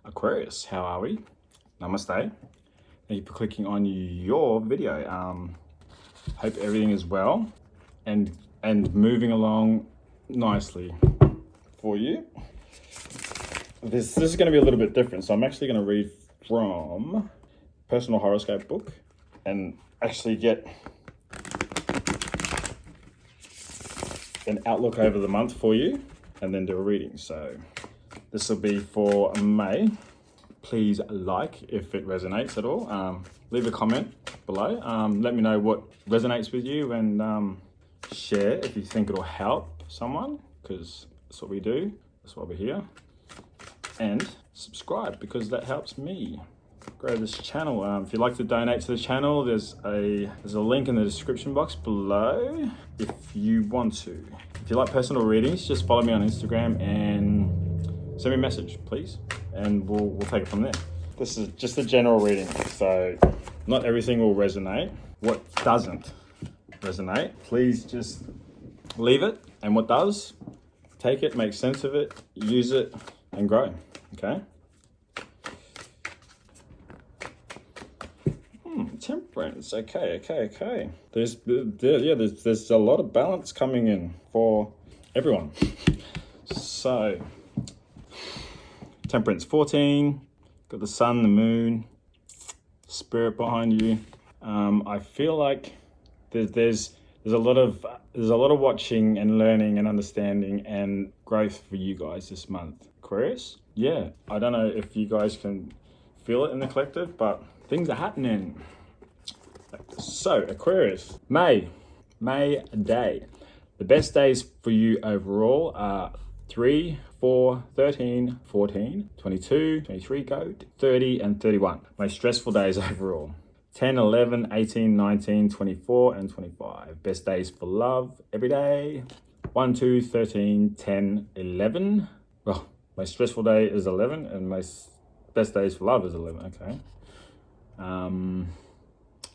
Aquarius, how are we? Namaste. Thank you for clicking on your video. Hope everything is well and moving along nicely for you. This is going to be a little bit different, so I'm actually going to read from personal horoscope book and actually get an outlook over the month for you and then do a reading. So this will be for May. Please like if it resonates at all. Leave a comment below. Let me know what resonates with you and share if you think it'll help someone, because that's what we do. That's why we're here. And subscribe, because that helps me grow this channel. If you'd like to donate to the channel, there's a link in the description box below if you want to. If you like personal readings, just follow me on Instagram and send me a message, please, and we'll take it from there. This is just a general reading, so not everything will resonate. What doesn't resonate, please just leave it, and what does, take it, make sense of it, use it, and grow. Okay. Temperance. Okay. There's a lot of balance coming in for everyone. So Temperance 14, got the sun, the moon, spirit behind you. I feel like there's a lot of watching and learning and understanding and growth for you guys this month. Aquarius? Yeah, I don't know if you guys can feel it in the collective, but things are happening. So Aquarius, May day. The best days for you overall are 3, 4, 13, 14, 22, 23, goat, 30 and 31. Most stressful days overall. 10, 11, 18, 19, 24 and 25. Best days for love every day. 1, 2, 13, 10, 11. Well, my stressful day is 11 and my best days for love is 11. Okay.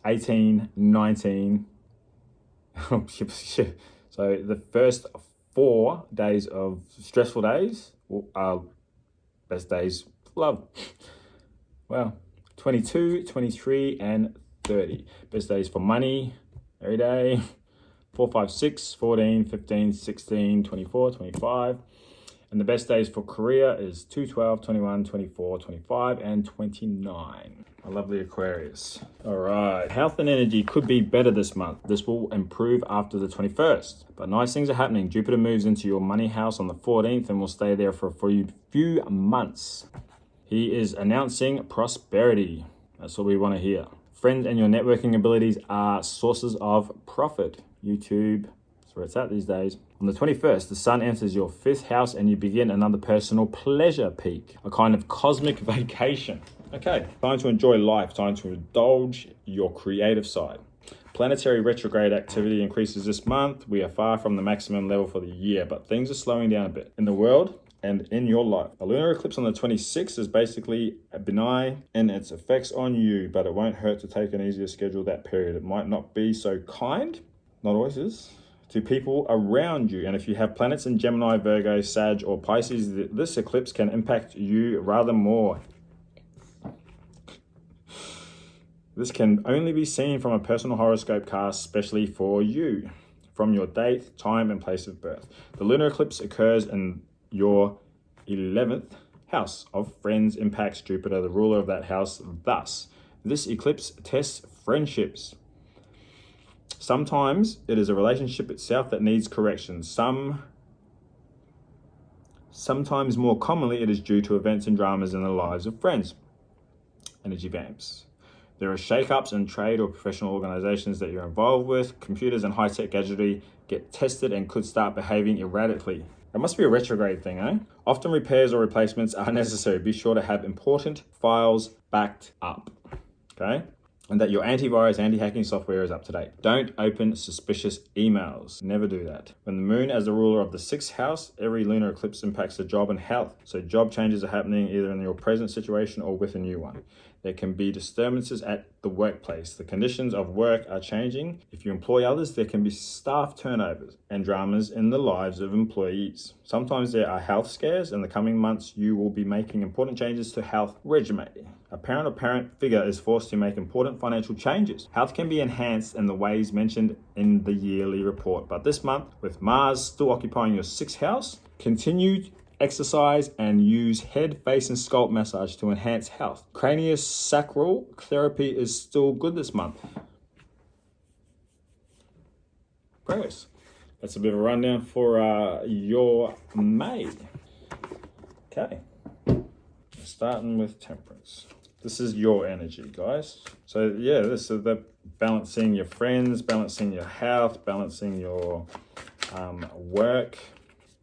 18, 19. So the first 4 days of stressful days are best days for love. Well, 22, 23 and 30. Best days for money every day. 4, 5, 6, 14, 15, 16, 24, 25. And the best days for career is 2, 12, 21, 24, 25, and 29. My lovely Aquarius. All right. Health and energy could be better this month. This will improve after the 21st. But nice things are happening. Jupiter moves into your money house on the 14th and will stay there for a few months. He is announcing prosperity. That's what we want to hear. Friends and your networking abilities are sources of profit. YouTube, that's where it's at these days. On the 21st, the sun enters your 5th house and you begin another personal pleasure peak, a kind of cosmic vacation. Okay, time to enjoy life, time to indulge your creative side. Planetary retrograde activity increases this month. We are far from the maximum level for the year, but things are slowing down a bit in the world and in your life. A lunar eclipse on the 26th is basically benign in its effects on you, but it won't hurt to take an easier schedule that period. It might not be so kind, not always is, to people around you. And if you have planets in Gemini, Virgo, Sag, or Pisces, this eclipse can impact you rather more. This can only be seen from a personal horoscope cast, especially for you, from your date, time, and place of birth. The lunar eclipse occurs in your 11th house of friends, impacts Jupiter, the ruler of that house. Thus, this eclipse tests friendships. Sometimes it is a relationship itself that needs correction. Sometimes more commonly, it is due to events and dramas in the lives of friends. Energy vamps. There are shake-ups in trade or professional organizations that you're involved with. Computers and high-tech gadgetry get tested and could start behaving erratically. It must be a retrograde thing, eh? Often repairs or replacements are necessary. Be sure to have important files backed up, okay? And that your antivirus, anti-hacking software is up to date. Don't open suspicious emails. Never do that. When the moon as the ruler of the 6th house, every lunar eclipse impacts the job and health. So job changes are happening either in your present situation or with a new one. There can be disturbances at the workplace. The conditions of work are changing. If you employ others, there can be staff turnovers and dramas in the lives of employees. Sometimes there are health scares. In the coming months, you will be making important changes to health regimen. A parent or parent figure is forced to make important financial changes. Health can be enhanced in the ways mentioned in the yearly report. But this month, with Mars still occupying your 6th house, continued exercise and use head, face, and scalp massage to enhance health. Craniosacral therapy is still good this month. Aquarius. That's a bit of a rundown for your May. Okay. Starting with Temperance. This is your energy, guys. So yeah, this is the balancing your friends, balancing your health, balancing your work.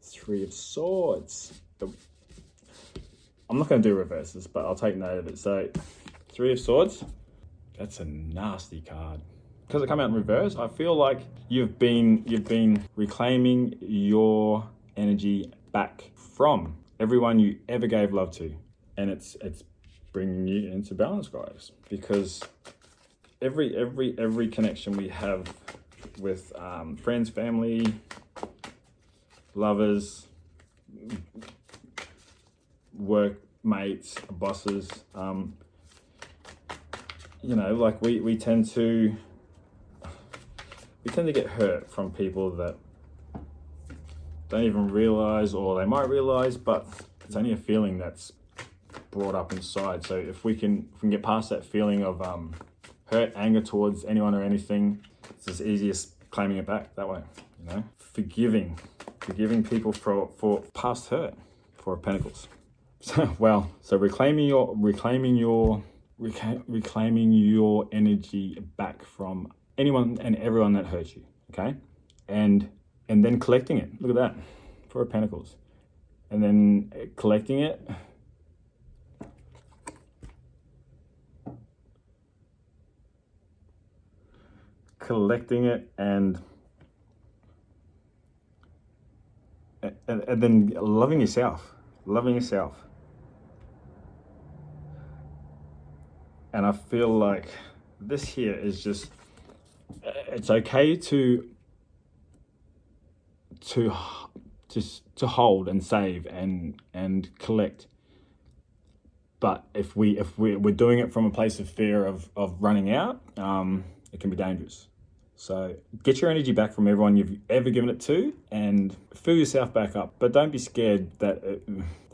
3 of Swords. I'm not going to do reverses, but I'll take note of it. So 3 of Swords. That's a nasty card. Because it come out in reverse, I feel like you've been reclaiming your energy back from everyone you ever gave love to, and it's bringing you into balance, guys. Because every connection we have with friends, family, lovers, workmates, bosses, like we tend to get hurt from people that don't even realize, or they might realize, but it's only a feeling that's brought up inside. So if we can get past that feeling of hurt, anger towards anyone or anything, it's as easy as claiming it back that way. Forgiving people for past hurt. 4 of Pentacles. So reclaiming your energy back from anyone and everyone that hurt you. Okay, and then collecting it. Look at that, 4 of Pentacles, and then collecting it. And then loving yourself. And I feel like this here is just, it's okay to hold and save and collect. But if we're doing it from a place of fear of running out, it can be dangerous. So get your energy back from everyone you've ever given it to, and fill yourself back up. But don't be scared that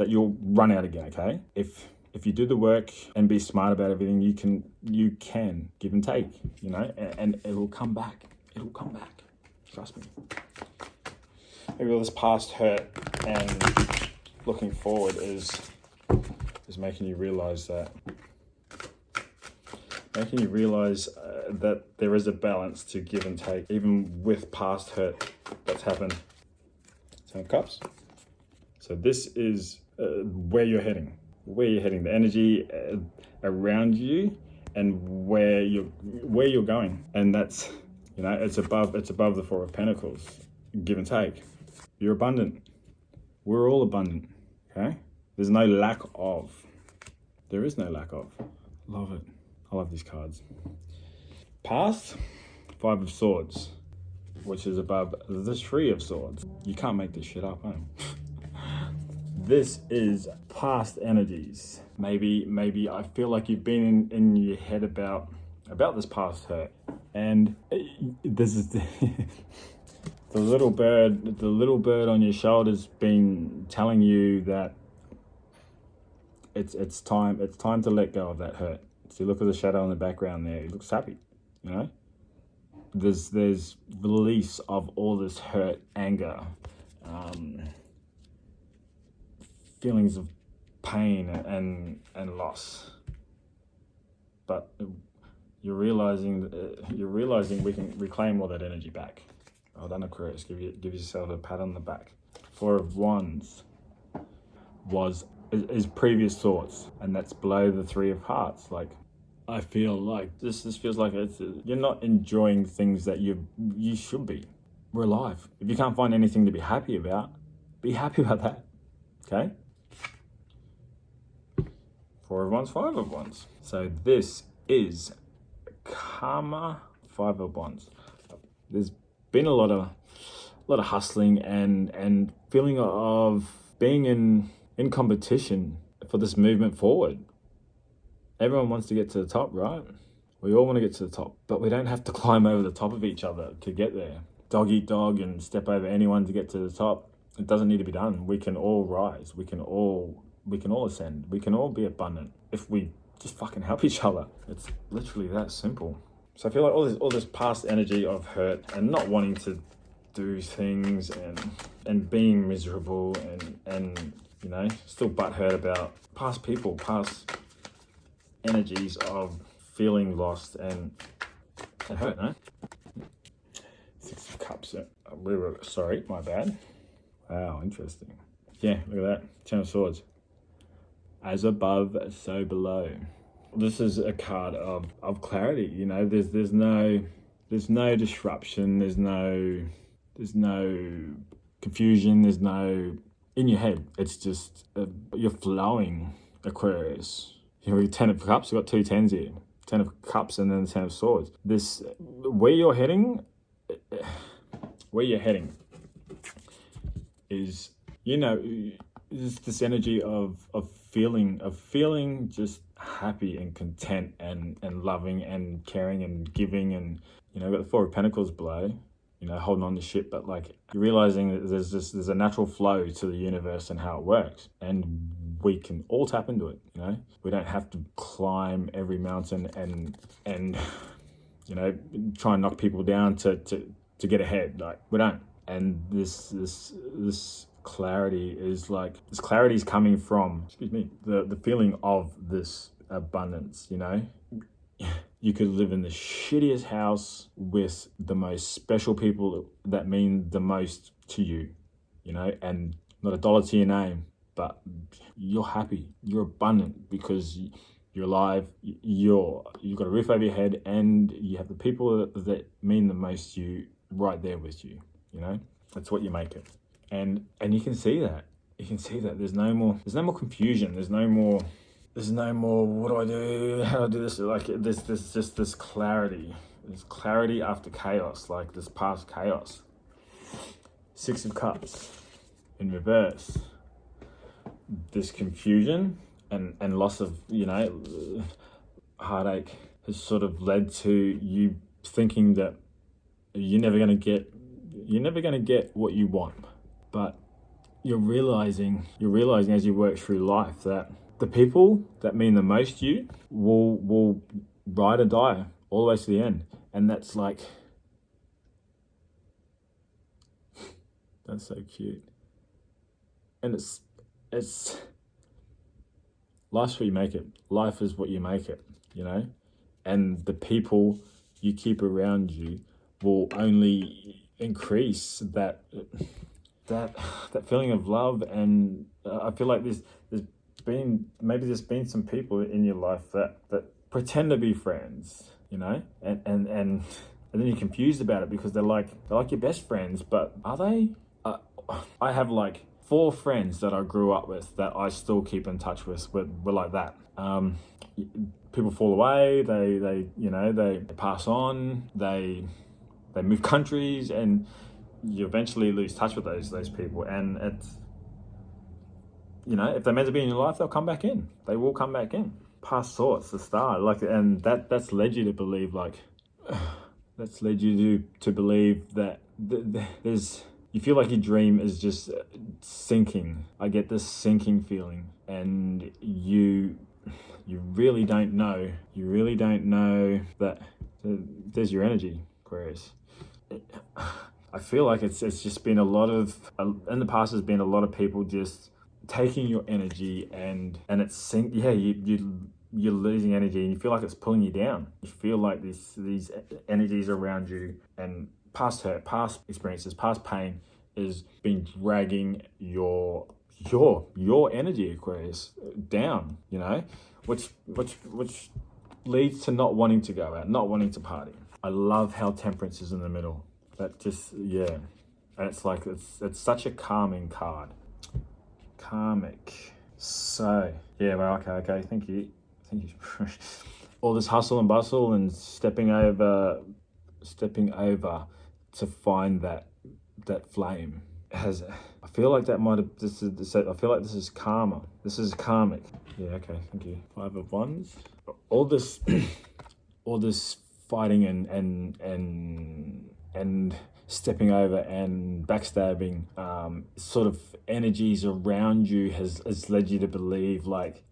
you'll run out again. Okay, if you do the work and be smart about everything, you can give and take. And it will come back. Trust me. Maybe all this past hurt and looking forward is making you realize that. Making you realize that there is a balance to give and take, even with past hurt that's happened. 10 of Cups. So this is where you're heading. The energy around you, and where you're going, and that's it's above the 4 of Pentacles. Give and take. You're abundant. We're all abundant. Okay. There's no lack of. There is no lack of. Love it. I love these cards. Past, 5 of Swords, which is above the 3 of Swords. You can't make this shit up, This is past energies. Maybe I feel like you've been in your head about this past hurt, and this is the little bird on your shoulder's been telling you that it's time to let go of that hurt. So look at the shadow in the background there. He looks happy, There's release of all this hurt, anger, feelings of pain and loss. But you're realizing we can reclaim all that energy back. Well done, Aquarius. Give yourself a pat on the back. 4 of Wands is previous thoughts, and that's below the 3 of Hearts. Like, I feel like this feels like you're not enjoying things that you should be. We're alive. If you can't find anything to be happy about that. Okay? Four of Wands, Five of Wands. So this is Karma, Five of Wands. There's been a lot of hustling and feeling of being in competition for this movement forward. Everyone wants to get to the top, right? We all want to get to the top, but we don't have to climb over the top of each other to get there. Dog eat dog and step over anyone to get to the top. It doesn't need to be done. We can all rise. We can all ascend. We can all be abundant if we just fucking help each other. It's literally that simple. So I feel like all this past energy of hurt and not wanting to do things and being miserable and you know, still butthurt about past people, past energies of feeling lost and hurt, no? Six of Cups. Sorry, my bad. Wow, interesting. Yeah, look at that. Ten of Swords. As above, so below. This is a card of clarity. You know, there's no disruption. There's no confusion. There's no in your head. It's just you're flowing, Aquarius. You're 10 of Cups. We've got two tens here. 10 of Cups and then the 10 of Swords. This where you're heading is, you know, this energy of feeling just happy and content and loving and caring and giving, and you know, got the Four of Pentacles below, you know, holding on to shit, but like you're realizing that there's a natural flow to the universe and how it works, and we can all tap into it. You know, we don't have to climb every mountain and you know, try and knock people down to get ahead. Like, we don't. And this clarity is like, this clarity is coming from, the feeling of this abundance. You know, you could live in the shittiest house with the most special people that mean the most to you, you know, and not a dollar to your name, but you're happy, you're abundant because you're alive, you've got a roof over your head, and you have the people that mean the most to you right there with you. You know, that's what you make it. And you can see that. You can see that there's no more confusion. There's no more, what do I do? How do I do this? Like, there's just this clarity. There's clarity after chaos, like this past chaos. Six of Cups in reverse. This confusion and loss of, you know, heartache has sort of led to you thinking that you're never going to get what you want. But you're realizing as you work through life that the people that mean the most to you will ride or die all the way to the end. And that's like, that's so cute. And it's life's what you make it. Life is what you make it, you know? And the people you keep around you will only increase that feeling of love. And I feel like there's been some people in your life that pretend to be friends, you know, and then you're confused about it because they're like your best friends, but are they? I have like 4 friends that I grew up with that I still keep in touch with. We're like that. People fall away. They you know, they pass on. They move countries, and you eventually lose touch with those people. And it's, you know, if they're meant to be in your life, they'll come back in. They will come back in. Past thoughts, the star, like, and that's led you to believe, like, that's led you to believe that there's. You feel like your dream is just sinking. I get this sinking feeling, and you really don't know. You really don't know that there's your energy, Aquarius. I feel like it's just been a lot of, in the past there's been a lot of people just taking your energy and it's you're losing energy, and you feel like it's pulling you down. You feel like these energies around you and past hurt, past experiences, past pain is been dragging your energy, Aquarius, down, you know, which leads to not wanting to go out, not wanting to party. I love how Temperance is in the middle. That just, yeah. And it's like, it's such a calming card. Karmic. So yeah, well, okay, thank you. All this hustle and bustle and stepping over to find that flame has. I feel like that might have. I feel like this is karma. This is karmic. Yeah. Okay. Thank you. 5 of Wands. All this, all this fighting and stepping over and backstabbing, sort of energies around you has led you to believe, like,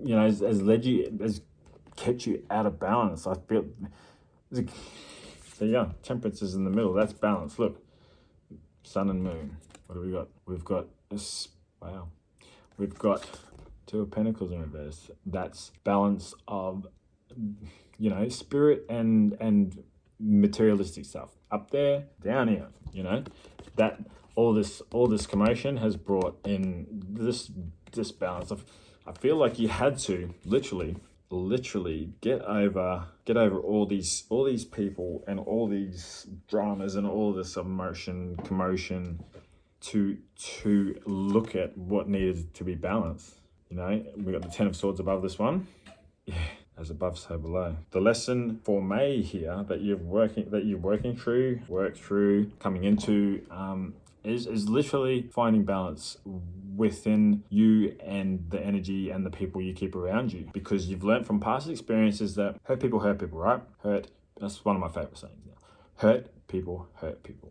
you know, has kept you out of balance. I feel. So yeah, Temperance is in the middle. That's balance. Look, Sun and Moon. What do we got? We've got this. Wow. We've got 2 of Pentacles in reverse. That's balance of, you know, spirit and materialistic stuff. Up there, down here. You know, that all this commotion has brought in this disbalance. I feel like you had to literally get over all these people and all these dramas and all this emotion, commotion to look at what needed to be balanced. You know, we got the 10 of Swords above this one. Yeah, as above, so below. The lesson for May here that you're working through, coming into, is literally finding balance within you and the energy and the people you keep around you, because you've learned from past experiences that hurt people, right? That's one of my favorite sayings now. Hurt people.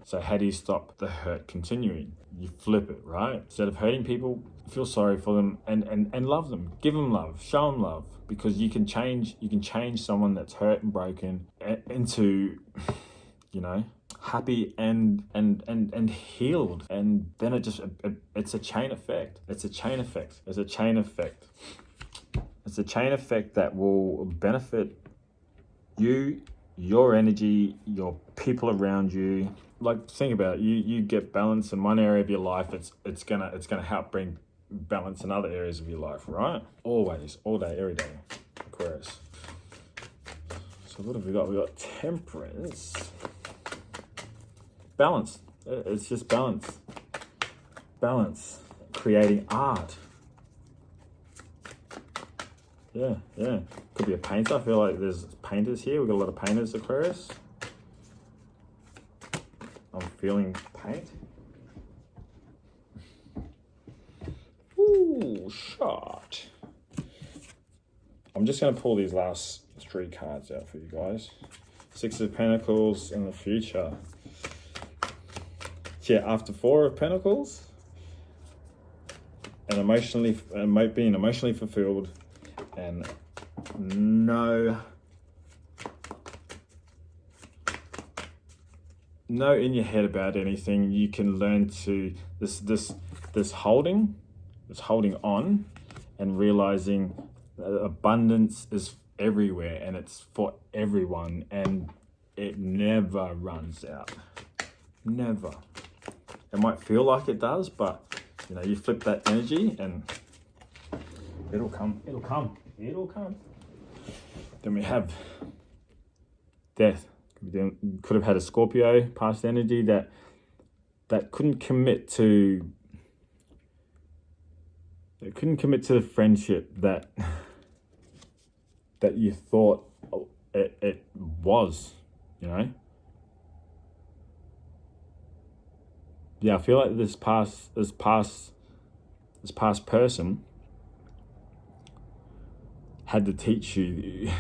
So how do you stop the hurt continuing? You flip it, right? Instead of hurting people, feel sorry for them and love them. Give them love, show them love, because you can change someone that's hurt and broken into, you know, happy and healed. And then it's a chain effect. It's a chain effect that will benefit you, your energy, your people around you. Like, think about it. You get balance in one area of your life, it's gonna help bring balance in other areas of your life, right? Always, all day, every day. Aquarius. So what have we got? We got Temperance. Balance. It's just balance. Creating art. Yeah. Could be a painter. I feel like there's painters here. We've got a lot of painters, Aquarius. I'm feeling paint. Ooh, shot. I'm just going to pull these last 3 cards out for you guys. 6 of Pentacles in the future. Yeah, after 4 of Pentacles, and being emotionally fulfilled, and no in your head about anything. You can learn to this holding on and realizing that abundance is everywhere and it's for everyone, and it never runs out. Never. It might feel like it does, but you know, you flip that energy and it'll come. Then we have Death. Could have had a Scorpio past energy that couldn't commit to the friendship that you thought it was, you know. Yeah, I feel like this past person had to teach you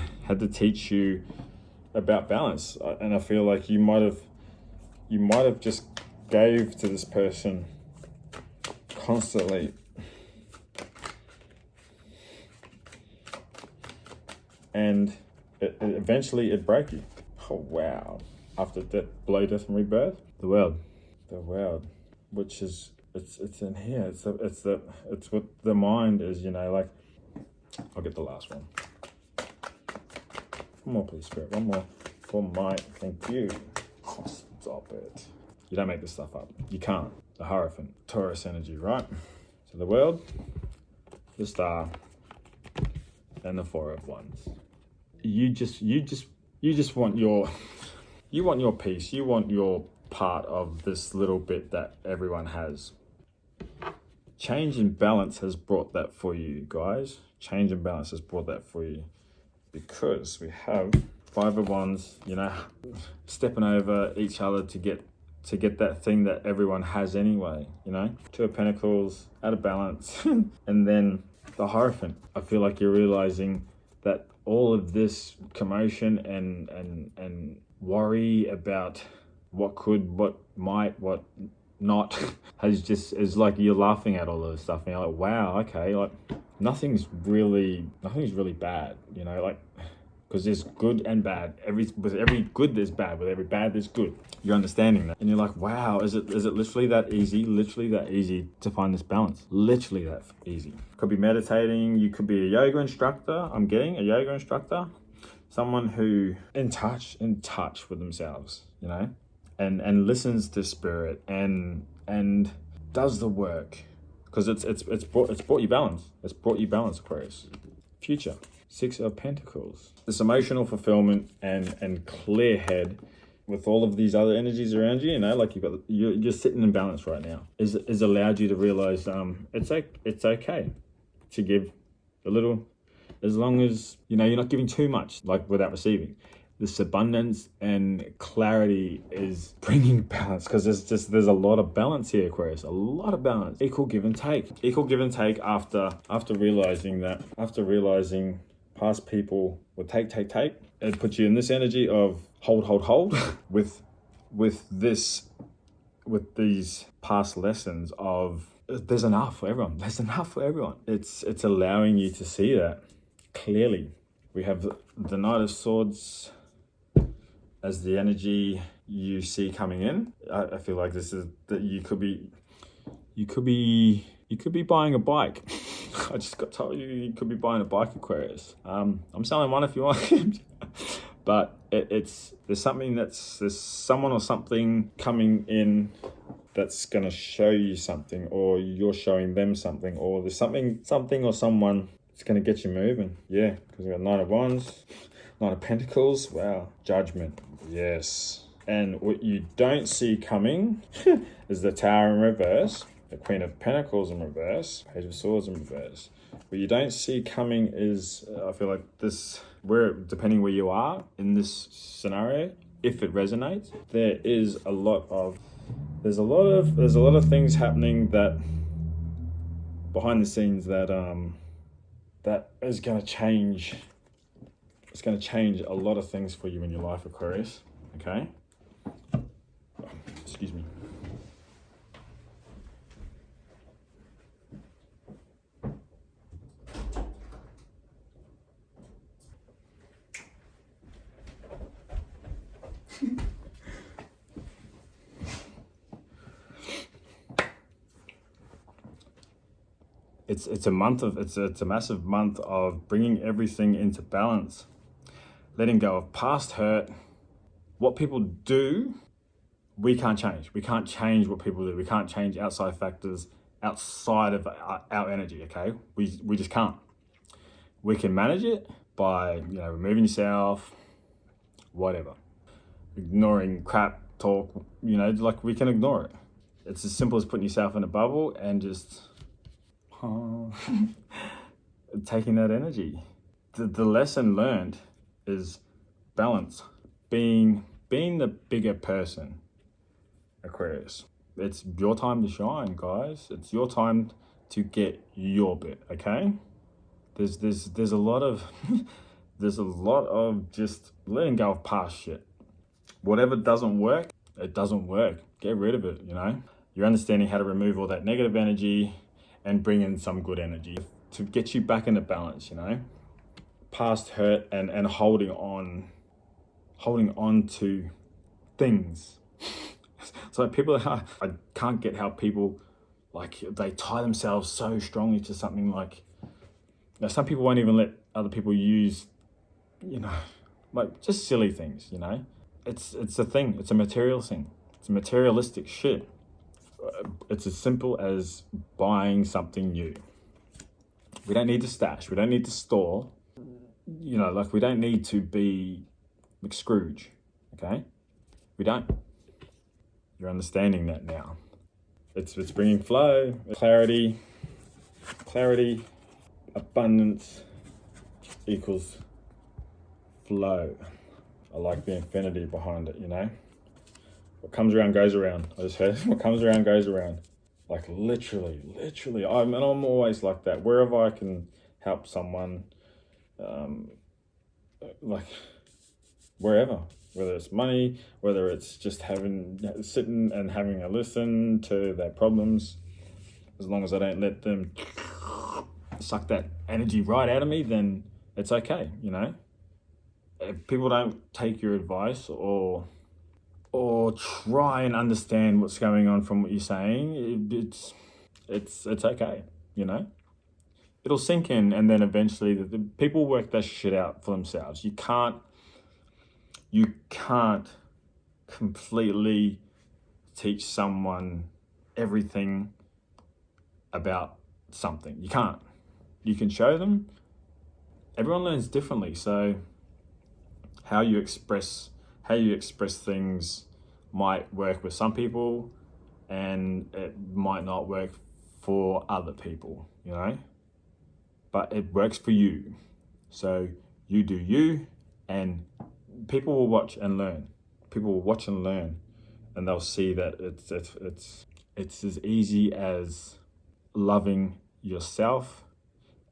about balance, and I feel like you might have just gave to this person constantly, and eventually it broke you. Oh wow! After below death and rebirth, the world, which is it's in here. It's what the mind is. You know, like, I'll get the last one. One more, please, Spirit. One more for Mike. Thank you. Oh, stop it. You don't make this stuff up. You can't. The Hierophant, Taurus energy, right? So the world, the Star, and the 4 of Wands. You just want your piece. You want your part of this little bit that everyone has. Change in balance has brought that for you, guys. Change in balance has brought that for you, because we have Five of Wands, you know, stepping over each other to get that thing that everyone has anyway, you know. Two of Pentacles, out of balance. And then the Hierophant. I feel like you're realizing that all of this commotion and worry about what could, what might, what not is like you're laughing at all of this stuff and you're like, wow, okay, like nothing's really bad, you know, like, because there's good and bad. With every good there's bad, with every bad there's good. You're understanding that, and you're like, wow, is it literally that easy? Literally that easy to find this balance? Literally that easy. Could be meditating. You could be a yoga instructor. I'm getting a yoga instructor, someone who in touch with themselves, you know, and listens to spirit and does the work, because it's brought you balance. It's brought you balance, Aquarius. Future. Six of Pentacles. This emotional fulfillment and clear head with all of these other energies around you, you know, like you're sitting in balance right now, is allowed you to realize it's okay to give a little, as long as, you know, you're not giving too much, like without receiving. This abundance and clarity is bringing balance, because there's a lot of balance here, Aquarius. A lot of balance. Equal give and take. Equal give and take after realizing past people would take. It puts you in this energy of hold with these past lessons of there's enough for everyone. There's enough for everyone. It's allowing you to see that clearly. We have the Knight of Swords as the energy you see coming in. I feel like this is that you could be buying a bike. I just got told you could be buying a bike, Aquarius. I'm selling one if you want. But there's someone or something coming in that's gonna show you something, or you're showing them something, or there's something or someone that's gonna get you moving. Yeah, because we got Knight of Wands, Knight of Pentacles. Wow, Judgment. Yes. And what you don't see coming is the Tower in reverse, the Queen of Pentacles in reverse, Page of Swords in reverse. What you don't see coming is, I feel like this, depending where you are in this scenario, if it resonates, there's a lot of things happening that behind the scenes that is going to change. It's going to change a lot of things for you in your life, Aquarius. Okay. Excuse me. It's a massive month of bringing everything into balance, letting go of past hurt. What people do, we can't change. We can't change what people do. We can't change outside factors outside of our energy. Okay, we just can't. We can manage it by, you know, removing yourself, whatever, ignoring crap talk. You know, like, we can ignore it. It's as simple as putting yourself in a bubble and just taking that energy. The lesson learned is balance, being the bigger person, Aquarius. It's your time to shine, guys. It's your time to get your bit. Okay, there's a lot of there's a lot of just letting go of past shit. Whatever doesn't work, it doesn't work. Get rid of it. You know, you're understanding how to remove all that negative energy and bring in some good energy to get you back into balance, you know. Past hurt and holding on to things. So people, I can't get how people, like, they tie themselves so strongly to something. Like, you know, some people won't even let other people use, you know, like, just silly things, you know. It's a thing. It's a material thing. It's materialistic shit. It's as simple as buying something new. We don't need to stash. We don't need to store. You know, like, we don't need to be like Scrooge, okay? We don't. You're understanding that now. It's bringing flow, clarity, Clarity, abundance equals flow. I like the infinity behind it, you know? What comes around goes around. I just heard what comes around goes around. Like literally. I'm always like that. Wherever I can help someone, like wherever, whether it's money, whether it's just sitting and having a listen to their problems, as long as I don't let them suck that energy right out of me, then it's okay, you know? If people don't take your advice or try and understand what's going on from what you're saying, it's okay, you know? It'll sink in, and then eventually the people work that shit out for themselves. You can't completely teach someone everything about something. You can't. You can show them. Everyone learns differently, so how you express things might work with some people and it might not work for other people, you know? But it works for you. So you do you, and people will watch and learn. People will watch and learn, and they'll see that it's as easy as loving yourself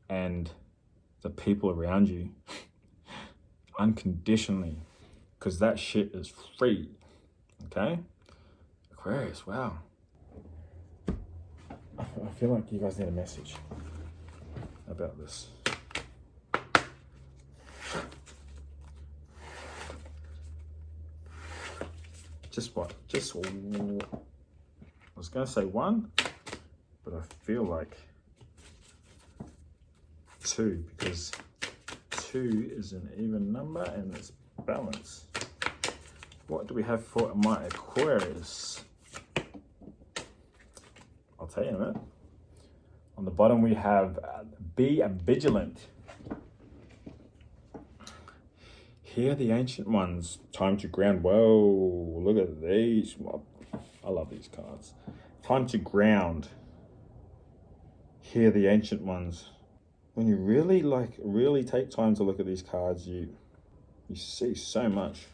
and the people around you unconditionally, because that shit is free. Okay? Aquarius, wow. I feel like you guys need a message about this. I was gonna say one, but I feel like two, because two is an even number and it's balance. What do we have for my Aquarius? I'll tell you in a minute. On the bottom we have be vigilant. Hear the ancient ones. Time to ground. Whoa, look at these. I love these cards. Time to ground. Hear the ancient ones. When you really take time to look at these cards, you see so much.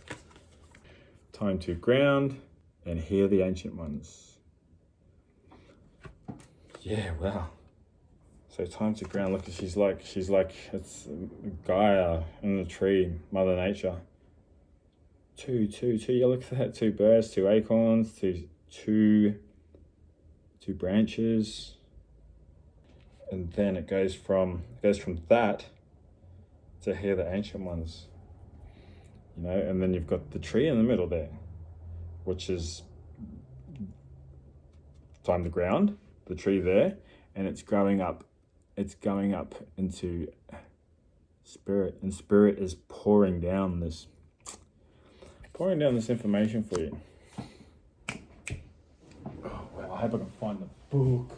Time to ground and hear the ancient ones. Yeah, wow. So time to ground. Look, she's like it's Gaia in the tree, Mother Nature. Two. You look at that. 2 birds, 2 acorns, two branches, and then it goes from that to hear the ancient ones. You know, and then you've got the tree in the middle there, which is time to ground. The tree there, and it's growing up. It's going up into spirit, and spirit is pouring down this information for you. Oh, well, I hope I can find the book.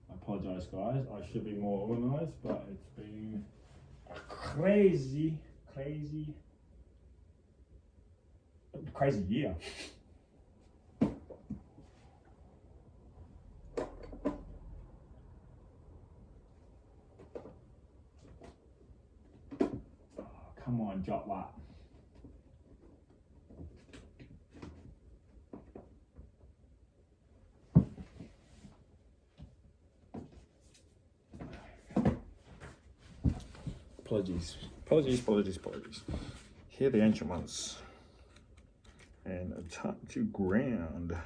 I apologize, guys. I should be more organized, but it's been a crazy year. Oh, come on, drop that. Apologies. Hear the ancient ones. And a time to ground.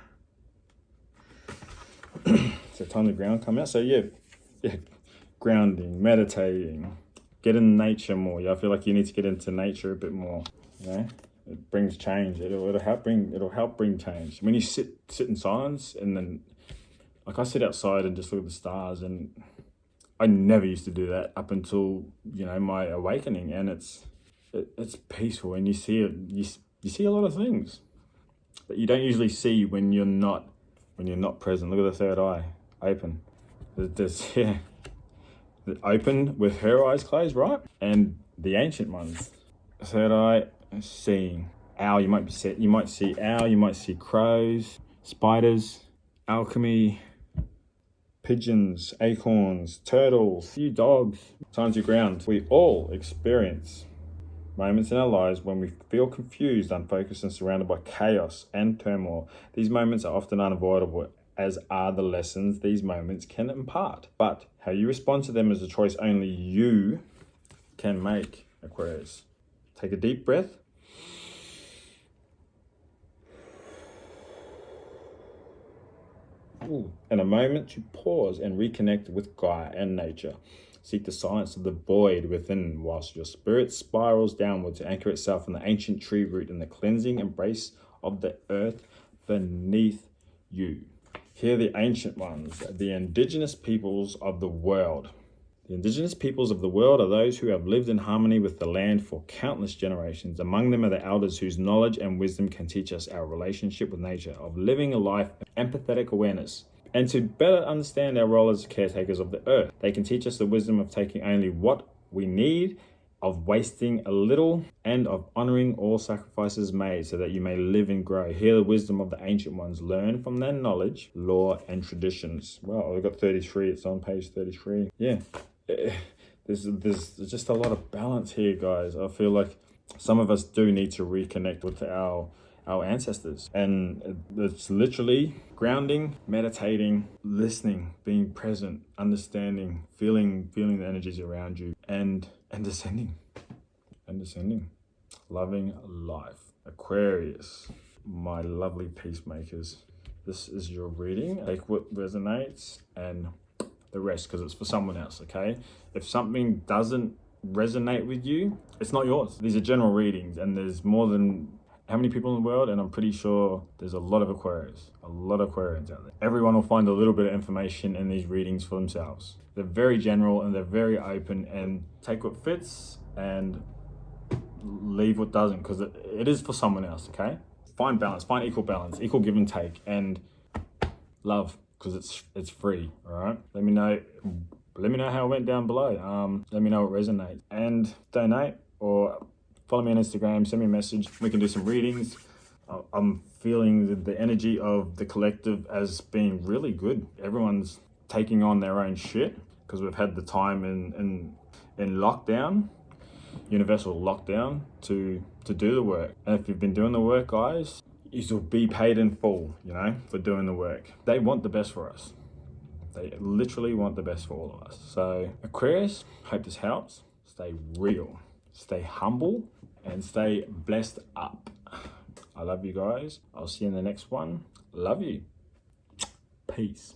So time to ground come out. So yeah, grounding, meditating, get in nature more. Yeah, I feel like you need to get into nature a bit more. You know, it brings change. It'll help bring change. When you sit in silence, and then like I sit outside and just look at the stars, and I never used to do that up until, you know, my awakening, and it's peaceful, and you see a lot of things that you don't usually see when you're not present. Look at the third eye open. There's open with her eyes closed, right? And the ancient ones, third eye seeing owl. You might see owl, you might see crows, spiders, alchemy, pigeons, acorns, turtles, few dogs, signs of ground. We all experience moments in our lives when we feel confused, unfocused, and surrounded by chaos and turmoil. These moments are often unavoidable, as are the lessons these moments can impart. But how you respond to them is a choice only you can make, Aquarius. Take a deep breath. And a moment to pause and reconnect with Gaia and nature. Seek the silence of the void within whilst your spirit spirals downward to anchor itself in the ancient tree root and the cleansing embrace of the earth beneath you. Hear the ancient ones, the indigenous peoples of the world. The indigenous peoples of the world are those who have lived in harmony with the land for countless generations. Among them are the elders whose knowledge and wisdom can teach us our relationship with nature, of living a life of empathetic awareness, and to better understand our role as caretakers of the earth. They can teach us the wisdom of taking only what we need, of wasting a little, and of honoring all sacrifices made so that you may live and grow. Hear the wisdom of the ancient ones. Learn from their knowledge, law, and traditions. Well, I've got 33. It's on page 33. Yeah. There's just a lot of balance here, guys. I feel like some of us do need to reconnect with our ancestors, and it's literally grounding, meditating, listening, being present, understanding, feeling the energies around you, and descending, loving life. Aquarius, my lovely peacemakers, this is your reading. Take what resonates and the rest, because it's for someone else. Okay, if something doesn't resonate with you, it's not yours. These are general readings, and there's more than how many people in the world, and I'm pretty sure there's a lot of Aquarians out there. Everyone will find a little bit of information in these readings for themselves. They're very general and they're very open, and take what fits and leave what doesn't, because it is for someone else. Okay, find balance, find equal balance, equal give and take, and love, because it's free. All right, let me know how it went down below. Let me know what resonates, and donate or follow me on Instagram, send me a message. We can do some readings. I'm feeling the energy of the collective as being really good. Everyone's taking on their own shit, because we've had the time in lockdown, universal lockdown, to do the work. And if you've been doing the work, guys, you'll be paid in full, for doing the work. They want the best for us. They literally want the best for all of us. So Aquarius, hope this helps. Stay real, stay humble, and stay blessed up. I love you guys. I'll see you in the next one. Love you. Peace.